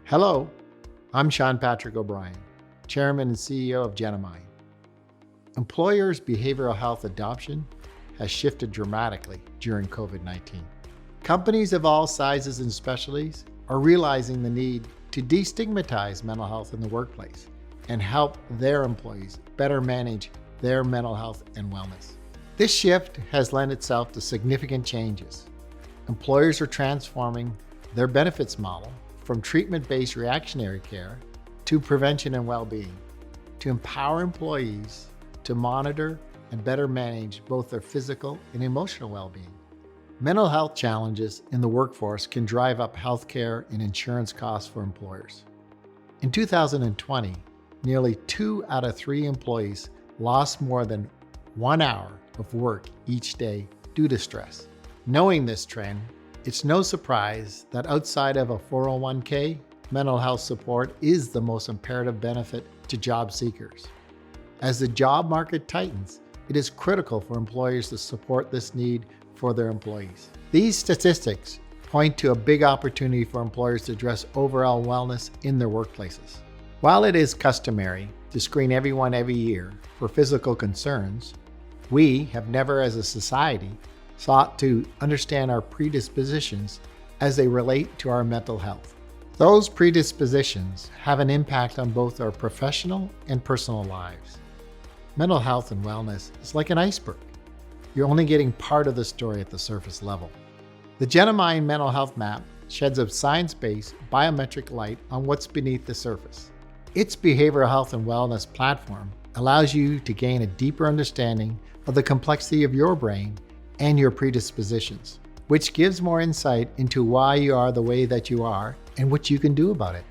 Hello, I'm Shawn Patrick O'Brien, Chairman and CEO of Genmine. Employers' behavioral health adoption has shifted dramatically during COVID-19. Companies of all sizes and specialties are realizing the need to destigmatize mental health in the workplace and help their employees better manage their mental health and wellness. This shift has lent itself to significant changes. Employers are transforming their benefits model from treatment-based reactionary care to prevention and well-being, to empower employees to monitor and better manage both their physical and emotional well-being. Mental health challenges in the workforce can drive up healthcare and insurance costs for employers. In 2020, nearly 2 out of 3 employees lost more than 1 hour of work each day due to stress. Knowing this trend, it's no surprise that outside of a 401k, mental health support is the most imperative benefit to job seekers. As the job market tightens, it is critical for employers to support this need for their employees. These statistics point to a big opportunity for employers to address overall wellness in their workplaces. While it is customary to screen everyone every year for physical concerns, we have never as a society sought to understand our predispositions as they relate to our mental health. Those predispositions have an impact on both our professional and personal lives. Mental health and wellness is like an iceberg. You're only getting part of the story at the surface level. The Genmine Mental Health Map sheds a science-based biometric light on what's beneath the surface. Its behavioral health and wellness platform allows you to gain a deeper understanding of the complexity of your brain and your predispositions, which gives more insight into why you are the way that you are and what you can do about it.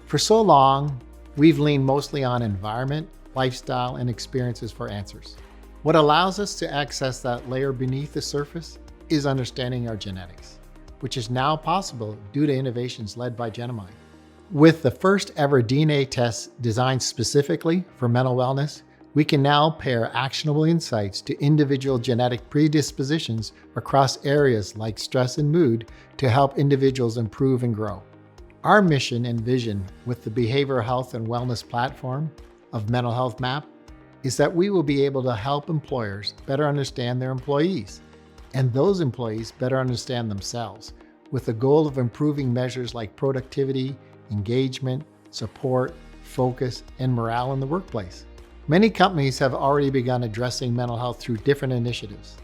For so long, we've leaned mostly on environment, lifestyle, and experiences for answers. What allows us to access that layer beneath the surface is understanding our genetics, which is now possible due to innovations led by Genmine. With the first ever DNA test designed specifically for mental wellness, we can now pair actionable insights to individual genetic predispositions across areas like stress and mood to help individuals improve and grow. Our mission and vision with the behavioral health and wellness platform of Mental Health Map is that we will be able to help employers better understand their employees, and those employees better understand themselves, with the goal of improving measures like productivity, engagement, support, focus, and morale in the workplace. Many companies have already begun addressing mental health through different initiatives.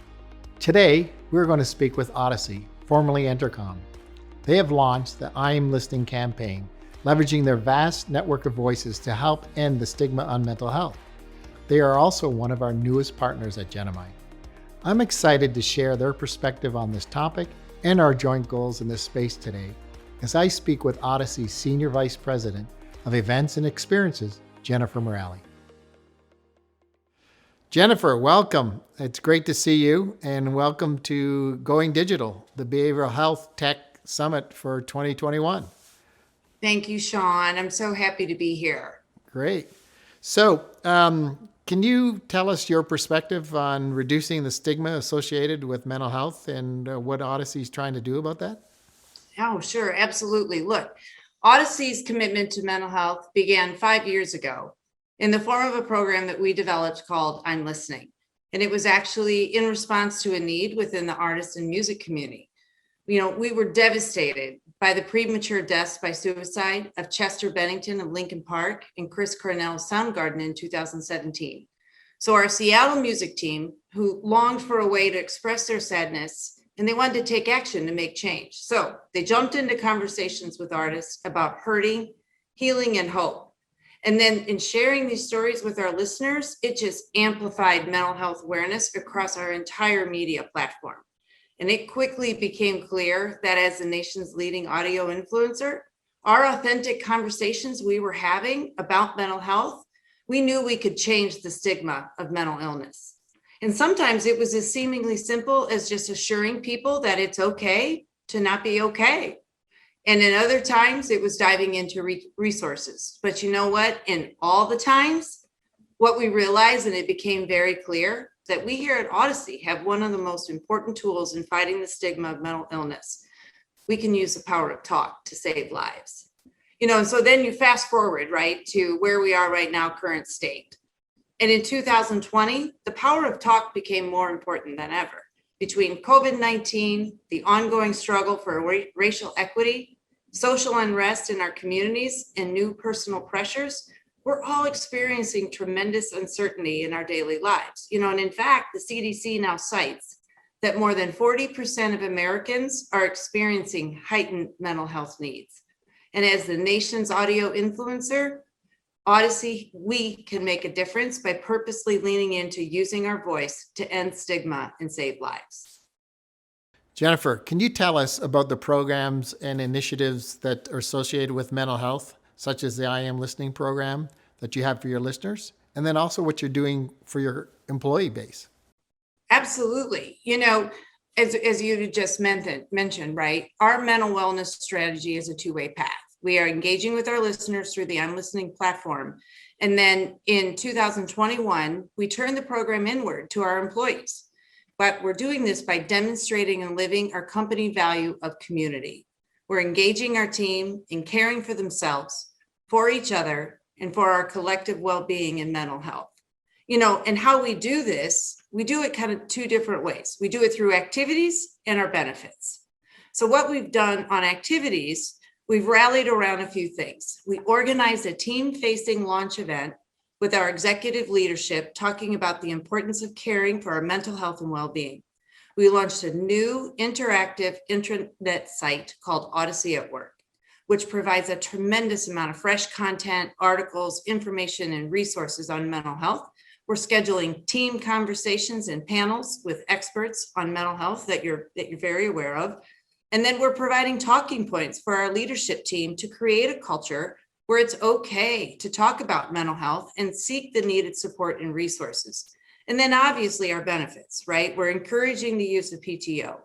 Today, we're going to speak with Audacy, formerly Intercom. They have launched the I'm Listening campaign, leveraging their vast network of voices to help end the stigma on mental health. They are also one of our newest partners at Genmine. I'm excited to share their perspective on this topic and our joint goals in this space today as I speak with Audacy's Senior Vice President of Events and Experiences, Jennifer Morelli. Jennifer, welcome. It's great to see you, and welcome to Going Digital, the Behavioral Health Tech Summit for 2021. Thank you, Shawn. I'm so happy to be here. Great. So, can you tell us your perspective on reducing the stigma associated with mental health and what Audacy is trying to do about that? Oh, sure. Absolutely. Look, Audacy's commitment to mental health began 5 years ago in the form of a program that we developed called I'm Listening. And it was actually in response to a need within the artist and music community. We were devastated by the premature deaths by suicide of Chester Bennington of Linkin Park and Chris Cornell of Soundgarden in 2017. So our Seattle music team, who longed for a way to express their sadness, and they wanted to take action to make change. So they jumped into conversations with artists about hurting, healing, and hope. And then in sharing these stories with our listeners, it just amplified mental health awareness across our entire media platform. And it quickly became clear that as the nation's leading audio influencer, our authentic conversations we were having about mental health, we knew we could change the stigma of mental illness. And sometimes it was as seemingly simple as just assuring people that it's okay to not be okay. And in other times, it was diving into resources. But you know what? In all the times, what we realized, and it became very clear, that we here at Audacy have one of the most important tools in fighting the stigma of mental illness. We can use the power of talk to save lives. And so then you fast forward, right, to where we are right now, current state. And in 2020, the power of talk became more important than ever. Between COVID-19, the ongoing struggle for racial equity, social unrest in our communities, and new personal pressures, we're all experiencing tremendous uncertainty in our daily lives. And in fact, the CDC now cites that more than 40% of Americans are experiencing heightened mental health needs. And as the nation's audio influencer, Audacy, we can make a difference by purposely leaning into using our voice to end stigma and save lives. Jennifer, can you tell us about the programs and initiatives that are associated with mental health, such as the I Am Listening program that you have for your listeners, and then also what you're doing for your employee base? Absolutely. As you just mentioned, right, our mental wellness strategy is a two-way path. We are engaging with our listeners through the I'm Listening platform. And then in 2021, we turned the program inward to our employees. But we're doing this by demonstrating and living our company value of community. We're engaging our team in caring for themselves, for each other, and for our collective well-being and mental health. And how we do this, we do it kind of two different ways. We do it through activities and our benefits. So what we've done on activities, we've rallied around a few things. We organized a team-facing launch event with our executive leadership talking about the importance of caring for our mental health and well-being. We launched a new interactive intranet site called Audacy at Work, which provides a tremendous amount of fresh content, articles, information, and resources on mental health. We're scheduling team conversations and panels with experts on mental health that you're very aware of. And then we're providing talking points for our leadership team to create a culture where it's okay to talk about mental health and seek the needed support and resources. And then obviously our benefits, right? We're encouraging the use of PTO.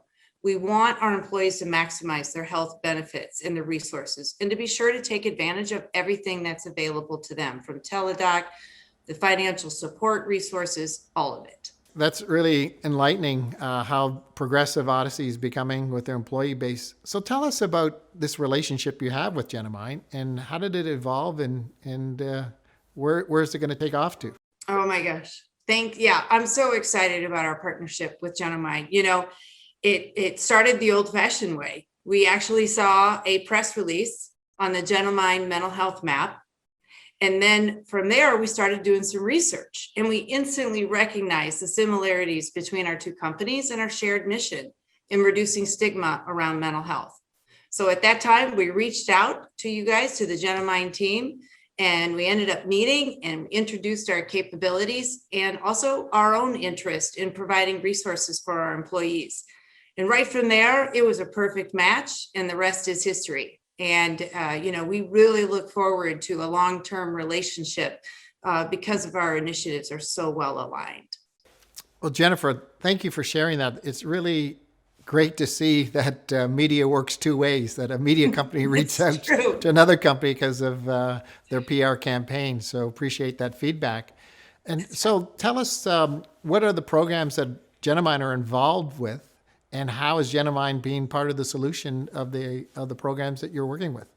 We want our employees to maximize their health benefits and the resources, and to be sure to take advantage of everything that's available to them, from teledoc, the financial support resources, all of it. That's really enlightening how progressive Audacy is becoming with their employee base. So tell us about this relationship you have with Genmine, and how did it evolve, and where is it going to take off to? Oh my gosh. I'm so excited about our partnership with Genmine. It started the old-fashioned way. We actually saw a press release on the Genmine mental health map. And then from there, we started doing some research, and we instantly recognized the similarities between our two companies and our shared mission in reducing stigma around mental health. So at that time, we reached out to you guys, to the Genmine team, and we ended up meeting and introduced our capabilities and also our own interest in providing resources for our employees. And right from there, it was a perfect match, and the rest is history. And, we really look forward to a long-term relationship because of our initiatives are so well aligned. Well, Jennifer, thank you for sharing that. It's really great to see that media works two ways, that a media company reaches out to another company because of their PR campaign. So appreciate that feedback. And so tell us, what are the programs that Genmine are involved with? And how is Genmine being part of the solution of the programs that you're working with?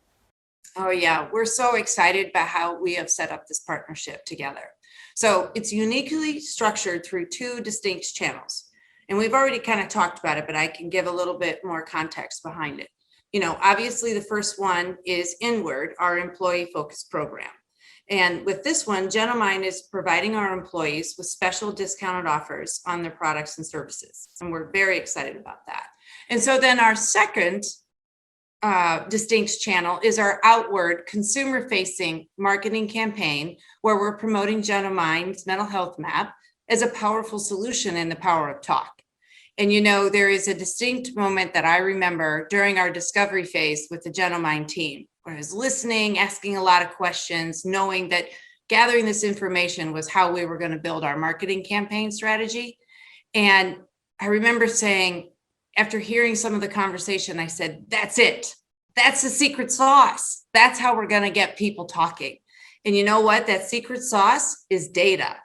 Oh yeah, we're so excited about how we have set up this partnership together. So it's uniquely structured through two distinct channels. And we've already kind of talked about it, but I can give a little bit more context behind it. Obviously the first one is Inward, our employee focused program. And with this one, Genmine is providing our employees with special discounted offers on their products and services. And we're very excited about that. And so then our second distinct channel is our outward consumer-facing marketing campaign, where we're promoting Genomind's mental health map as a powerful solution in the power of talk. And there is a distinct moment that I remember during our discovery phase with the Genmind team, where I was listening, asking a lot of questions, knowing that gathering this information was how we were going to build our marketing campaign strategy. And I remember saying, after hearing some of the conversation, I said, that's it. That's the secret sauce. That's how we're going to get people talking. And you know what? That secret sauce is data.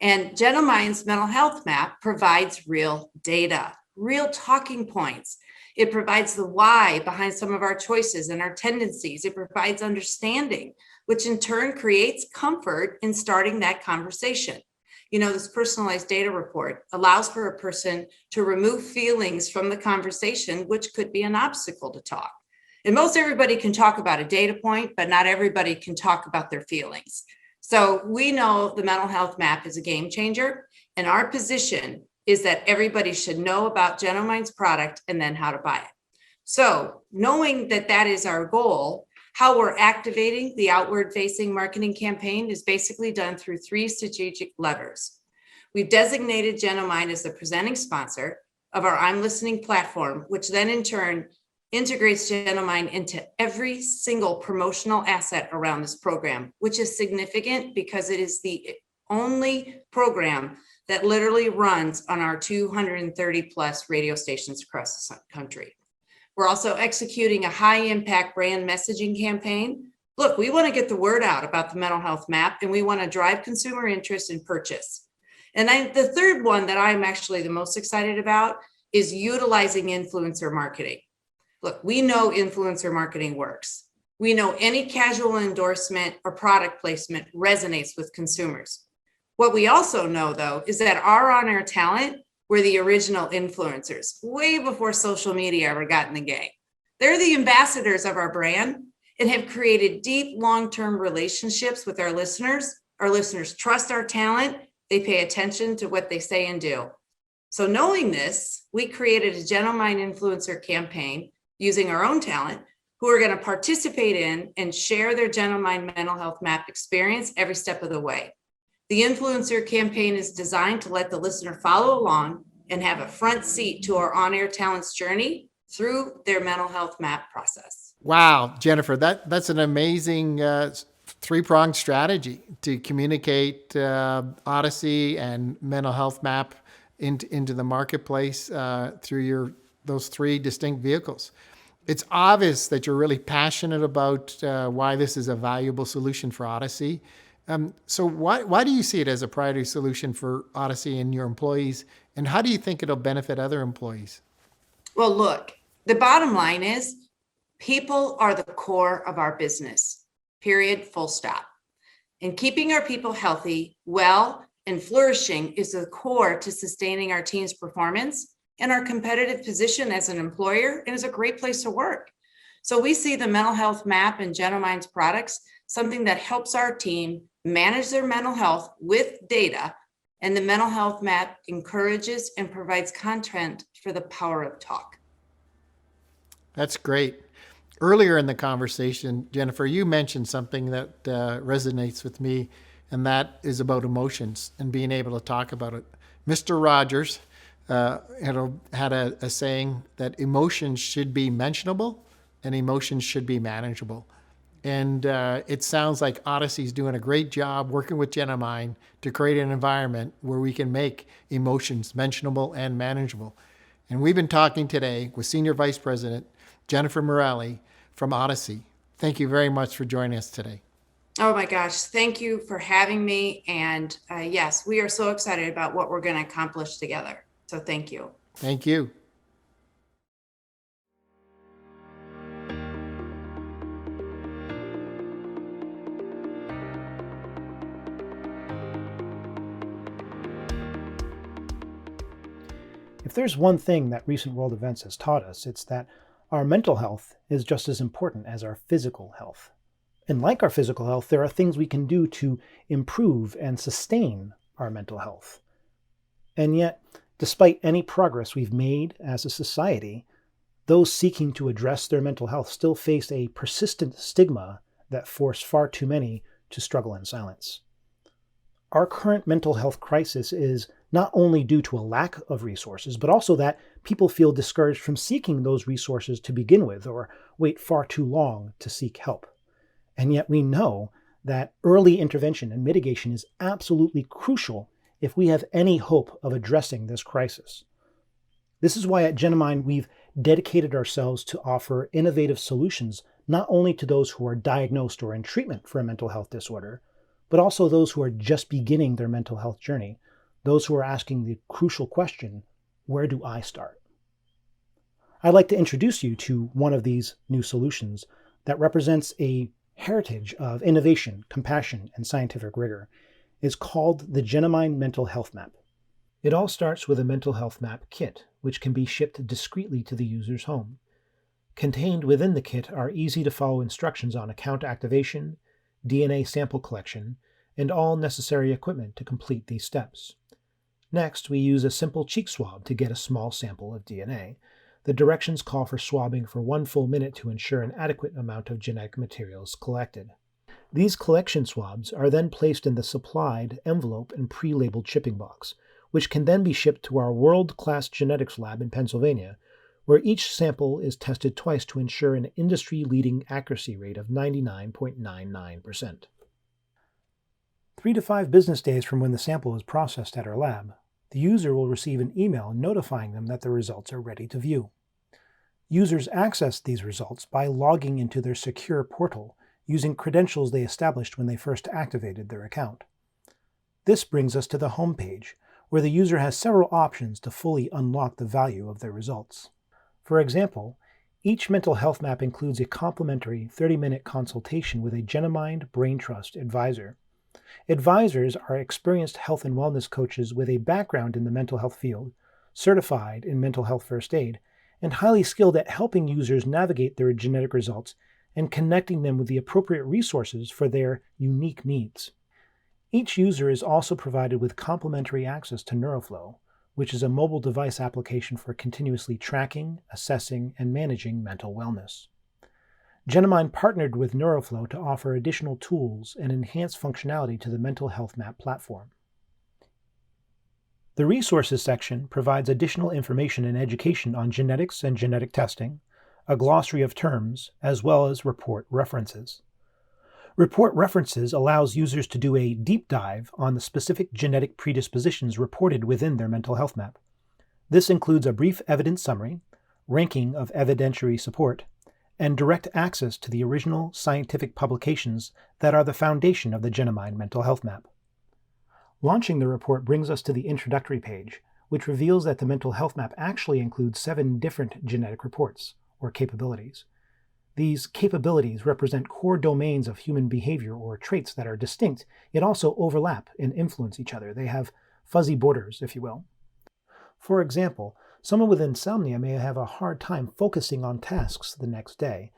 And Genomind's mental health map provides real data, real talking points. It provides the why behind some of our choices and our tendencies. It provides understanding, which in turn creates comfort in starting that conversation. This personalized data report allows for a person to remove feelings from the conversation, which could be an obstacle to talk. And most everybody can talk about a data point, but not everybody can talk about their feelings. So we know the mental health map is a game changer, and our position is that everybody should know about Genomind's product and then how to buy it. So knowing that that is our goal, how we're activating the outward-facing marketing campaign is basically done through 3 strategic levers. We've designated Genimind as the presenting sponsor of our I'm Listening platform, which then in turn integrates Genimind into every single promotional asset around this program, which is significant because it is the only program that literally runs on our 230 plus radio stations across the country. We're also executing a high impact brand messaging campaign. Look, we want to get the word out about the mental health map, and we want to drive consumer interest and purchase. And the third one that I'm actually the most excited about is utilizing influencer marketing. Look, we know influencer marketing works. We know any casual endorsement or product placement resonates with consumers. What we also know, though, is that our on-air talent were the original influencers way before social media ever got in the game. They're the ambassadors of our brand and have created deep, long-term relationships with our listeners. Our listeners trust our talent. They pay attention to what they say and do. So knowing this, we created a Genimind influencer campaign using our own talent who are going to participate in and share their Genimind mental health map experience every step of the way. The influencer campaign is designed to let the listener follow along and have a front seat to our on-air talent's journey through their mental health map process. Wow, Jennifer, that's an amazing 3-pronged strategy to communicate Audacy and mental health map into the marketplace through those 3 distinct vehicles. It's obvious that you're really passionate about why this is a valuable solution for Audacy. So why do you see it as a priority solution for Audacy and your employees? And how do you think it'll benefit other employees? Well, look, the bottom line is people are the core of our business, period, full stop. And keeping our people healthy, well, and flourishing is the core to sustaining our team's performance and our competitive position as an employer and as a great place to work. So we see the mental health map and Genomind's products, something that helps our team manage their mental health with data, and the mental health map encourages and provides content for the power of talk. That's great. Earlier in the conversation, Jennifer, you mentioned something that resonates with me, and that is about emotions and being able to talk about it. Mr. Rogers had a saying that emotions should be mentionable and emotions should be manageable. And it sounds like Audacy's doing a great job working with Genimind to create an environment where we can make emotions mentionable and manageable. And we've been talking today with Senior Vice President Jennifer Morelli from Audacy. Thank you very much for joining us today. Oh my gosh, thank you for having me. And yes, we are so excited about what we're going to accomplish together. So thank you. Thank you. If there's one thing that recent world events has taught us, it's that our mental health is just as important as our physical health. And like our physical health, there are things we can do to improve and sustain our mental health. And yet, despite any progress we've made as a society, those seeking to address their mental health still face a persistent stigma that force far too many to struggle in silence. Our current mental health crisis is not only due to a lack of resources, but also that people feel discouraged from seeking those resources to begin with, or wait far too long to seek help. And yet we know that early intervention and mitigation is absolutely crucial if we have any hope of addressing this crisis. This is why at Genimind we've dedicated ourselves to offer innovative solutions not only to those who are diagnosed or in treatment for a mental health disorder, but also those who are just beginning their mental health journey, those who are asking the crucial question, where do I start? I'd like to introduce you to one of these new solutions that represents a heritage of innovation, compassion, and scientific rigor. It's called the Genmine Mental Health Map. It all starts with a mental health map kit, which can be shipped discreetly to the user's home. Contained within the kit are easy-to-follow instructions on account activation, DNA sample collection, and all necessary equipment to complete these steps. Next, we use a simple cheek swab to get a small sample of DNA. The directions call for swabbing for 1 full minute to ensure an adequate amount of genetic material is collected. These collection swabs are then placed in the supplied envelope and pre-labeled shipping box, which can then be shipped to our world-class genetics lab in Pennsylvania, where each sample is tested twice to ensure an industry-leading accuracy rate of 99.99%. 3 to 5 business days from when the sample is processed at our lab, the user will receive an email notifying them that the results are ready to view. Users access these results by logging into their secure portal using credentials they established when they first activated their account. This brings us to the home page, where the user has several options to fully unlock the value of their results. For example, each mental health map includes a complimentary 30-minute consultation with a Genimind Brain Trust advisor. Advisors are experienced health and wellness coaches with a background in the mental health field, certified in mental health first aid, and highly skilled at helping users navigate their genetic results and connecting them with the appropriate resources for their unique needs. Each user is also provided with complimentary access to NeuroFlow, which is a mobile device application for continuously tracking, assessing, and managing mental wellness. Genimind partnered with NeuroFlow to offer additional tools and enhanced functionality to the Mental Health Map platform. The Resources section provides additional information and education on genetics and genetic testing, a glossary of terms, as well as report references. Report references allows users to do a deep dive on the specific genetic predispositions reported within their mental health map. This includes a brief evidence summary, ranking of evidentiary support, and direct access to the original scientific publications that are the foundation of the Genimind Mental Health Map. Launching the report brings us to the introductory page, which reveals that the Mental Health Map actually includes 7 different genetic reports, or capabilities. These capabilities represent core domains of human behavior or traits that are distinct, yet also overlap and influence each other. They have fuzzy borders, if you will. For example, someone with insomnia may have a hard time focusing on tasks the next day.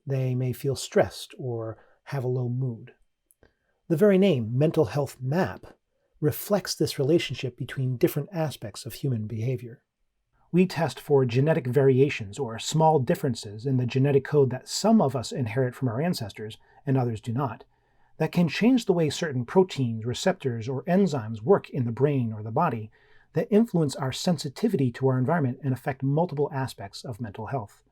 They may feel stressed or have a low mood. The very name, Mental Health Map, reflects this relationship between different aspects of human behavior. We test for genetic variations or small differences in the genetic code that some of us inherit from our ancestors and others do not, that can change the way certain proteins, receptors, or enzymes work in the brain or the body, that influence our sensitivity to our environment and affect multiple aspects of mental health.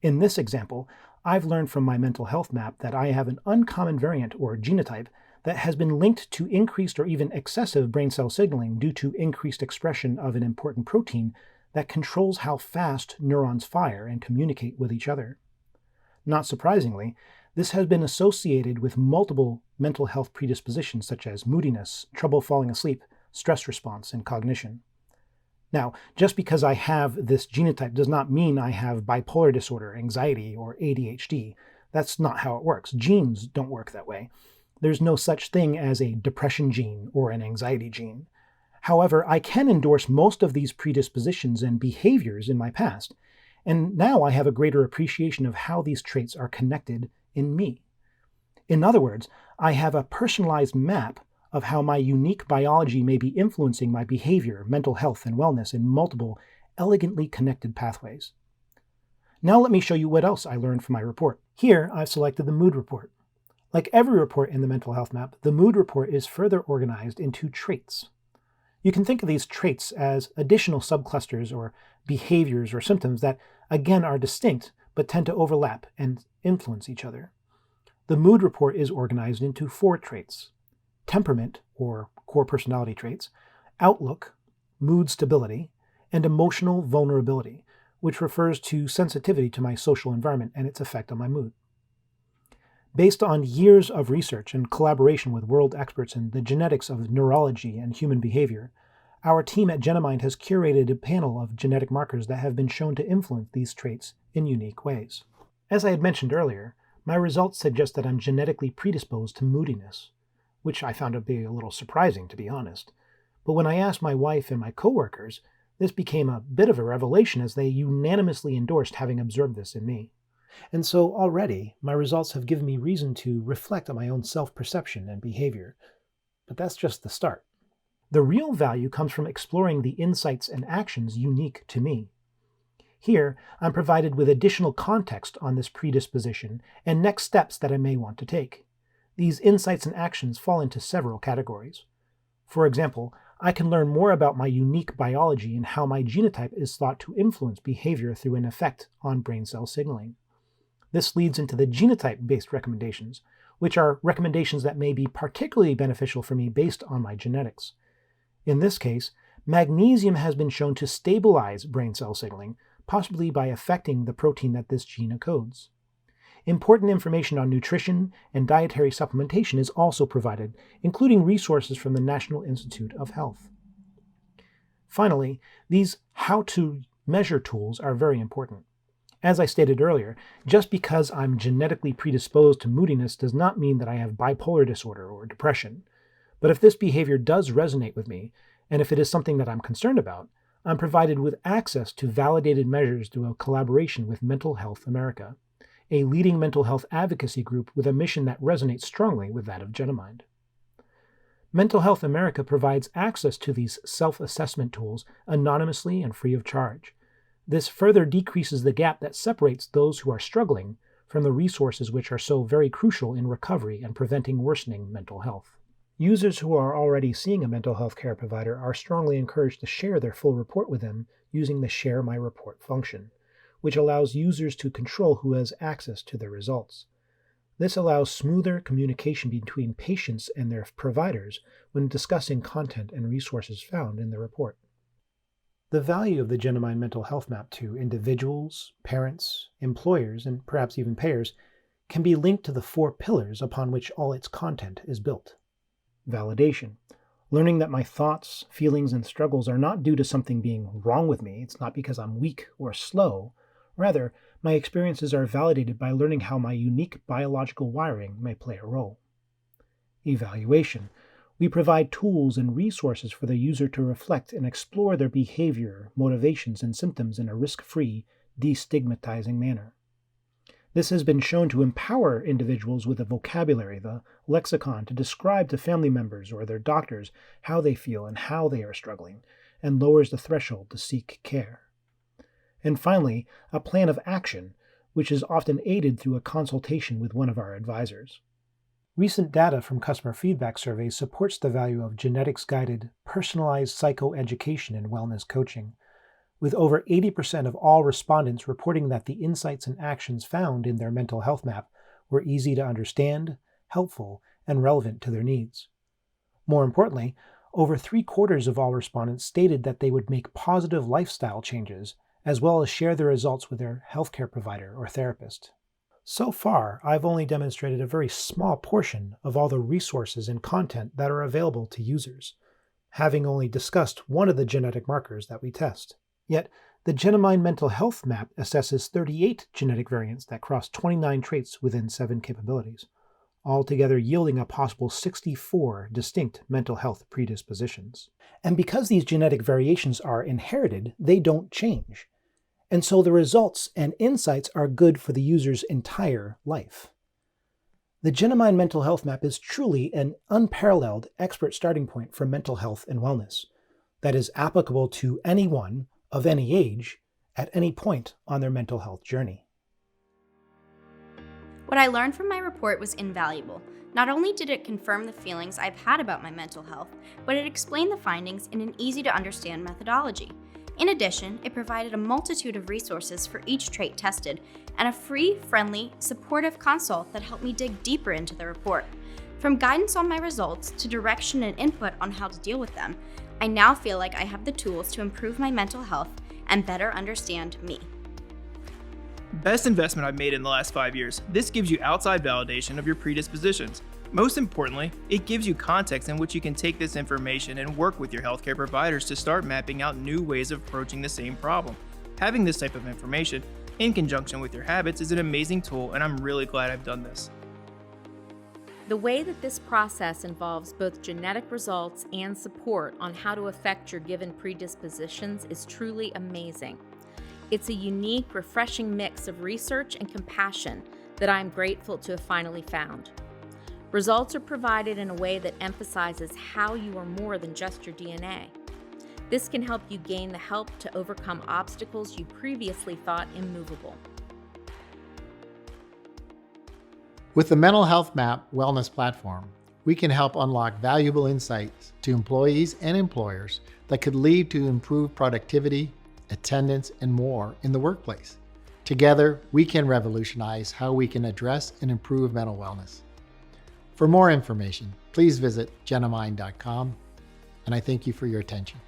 In this example, I've learned from my mental health map that I have an uncommon variant or genotype that has been linked to increased or even excessive brain cell signaling due to increased expression of an important protein that controls how fast neurons fire and communicate with each other. Not surprisingly, this has been associated with multiple mental health predispositions such as moodiness, trouble falling asleep, stress response, and cognition. Now, just because I have this genotype does not mean I have bipolar disorder, anxiety, or ADHD. That's not how it works. Genes don't work that way. There's no such thing as a depression gene or an anxiety gene. However, I can endorse most of these predispositions and behaviors in my past, and now I have a greater appreciation of how these traits are connected in me. In other words, I have a personalized map of how my unique biology may be influencing my behavior, mental health, and wellness in multiple, elegantly connected pathways. Now let me show you what else I learned from my report. Here, I've selected the mood report. Like every report in the mental health map, the mood report is further organized into traits. You can think of these traits as additional subclusters or behaviors or symptoms that, again, are distinct but tend to overlap and influence each other. The mood report is organized into 4 traits: temperament, or core personality traits, outlook, mood stability, and emotional vulnerability, which refers to sensitivity to my social environment and its effect on my mood. Based on years of research and collaboration with world experts in the genetics of neurology and human behavior, Our team at Genimind has curated a panel of genetic markers that have been shown to influence these traits in unique ways. As I had mentioned earlier, my results suggest that I'm genetically predisposed to moodiness, which I found to be a little surprising, to be honest. But when I asked my wife and my coworkers, this became a bit of a revelation as they unanimously endorsed having observed this in me. And so already, my results have given me reason to reflect on my own self-perception and behavior. But that's just the start. The real value comes from exploring the insights and actions unique to me. Here, I'm provided with additional context on this predisposition and next steps that I may want to take. These insights and actions fall into several categories. For example, I can learn more about my unique biology and how my genotype is thought to influence behavior through an effect on brain cell signaling. This leads into the genotype-based recommendations, which are recommendations that may be particularly beneficial for me based on my genetics. In this case, magnesium has been shown to stabilize brain cell signaling, possibly by affecting the protein that this gene encodes. Important information on nutrition and dietary supplementation is also provided, including resources from the National Institute of Health. Finally, these how-to-measure tools are very important. As I stated earlier, just because I'm genetically predisposed to moodiness does not mean that I have bipolar disorder or depression. But if this behavior does resonate with me, and if it is something that I'm concerned about, I'm provided with access to validated measures through a collaboration with Mental Health America, a leading mental health advocacy group with a mission that resonates strongly with that of Genimind. Mental Health America provides access to these self-assessment tools anonymously and free of charge. This further decreases the gap that separates those who are struggling from the resources which are so very crucial in recovery and preventing worsening mental health. Users who are already seeing a mental health care provider are strongly encouraged to share their full report with them using the Share My Report function, which allows users to control who has access to their results. This allows smoother communication between patients and their providers when discussing content and resources found in the report. The value of the Genimind Mental Health Map to individuals, parents, employers, and perhaps even payers can be linked to the 4 pillars upon which all its content is built. Validation. Learning that my thoughts, feelings, and struggles are not due to something being wrong with me. It's not because I'm weak or slow. Rather, my experiences are validated by learning how my unique biological wiring may play a role. Evaluation. We provide tools and resources for the user to reflect and explore their behavior, motivations, and symptoms in a risk-free, destigmatizing manner. This has been shown to empower individuals with the vocabulary, the lexicon, to describe to family members or their doctors how they feel and how they are struggling, and lowers the threshold to seek care. And finally, a plan of action, which is often aided through a consultation with one of our advisors. Recent data from customer feedback surveys supports the value of genetics-guided, personalized psychoeducation and wellness coaching, with over 80% of all respondents reporting that the insights and actions found in their mental health map were easy to understand, helpful, and relevant to their needs. More importantly, over 3/4 of all respondents stated that they would make positive lifestyle changes, as well as share their results with their healthcare provider or therapist. So far, I've only demonstrated a very small portion of all the resources and content that are available to users, having only discussed one of the genetic markers that we test. Yet, the Genimind Mental Health Map assesses 38 genetic variants that cross 29 traits within 7 capabilities, altogether yielding a possible 64 distinct mental health predispositions. And because these genetic variations are inherited, they don't change. And so the results and insights are good for the user's entire life. The Genimind Mental Health Map is truly an unparalleled expert starting point for mental health and wellness that is applicable to anyone of any age at any point on their mental health journey. What I learned from my report was invaluable. Not only did it confirm the feelings I've had about my mental health, but it explained the findings in an easy-to-understand methodology. In addition, it provided a multitude of resources for each trait tested and a free, friendly, supportive consult that helped me dig deeper into the report. From guidance on my results to direction and input on how to deal with them, I now feel like I have the tools to improve my mental health and better understand me. Best investment I've made in the last 5 years. This gives you outside validation of your predispositions. Most importantly, it gives you context in which you can take this information and work with your healthcare providers to start mapping out new ways of approaching the same problem. Having this type of information in conjunction with your habits is an amazing tool, and I'm really glad I've done this. The way that this process involves both genetic results and support on how to affect your given predispositions is truly amazing. It's a unique, refreshing mix of research and compassion that I'm grateful to have finally found. Results are provided in a way that emphasizes how you are more than just your DNA. This can help you gain the help to overcome obstacles you previously thought immovable. With the Mental Health Map Wellness Platform, we can help unlock valuable insights to employees and employers that could lead to improved productivity, attendance, and more in the workplace. Together, we can revolutionize how we can address and improve mental wellness. For more information, please visit Genimind.com, and I thank you for your attention.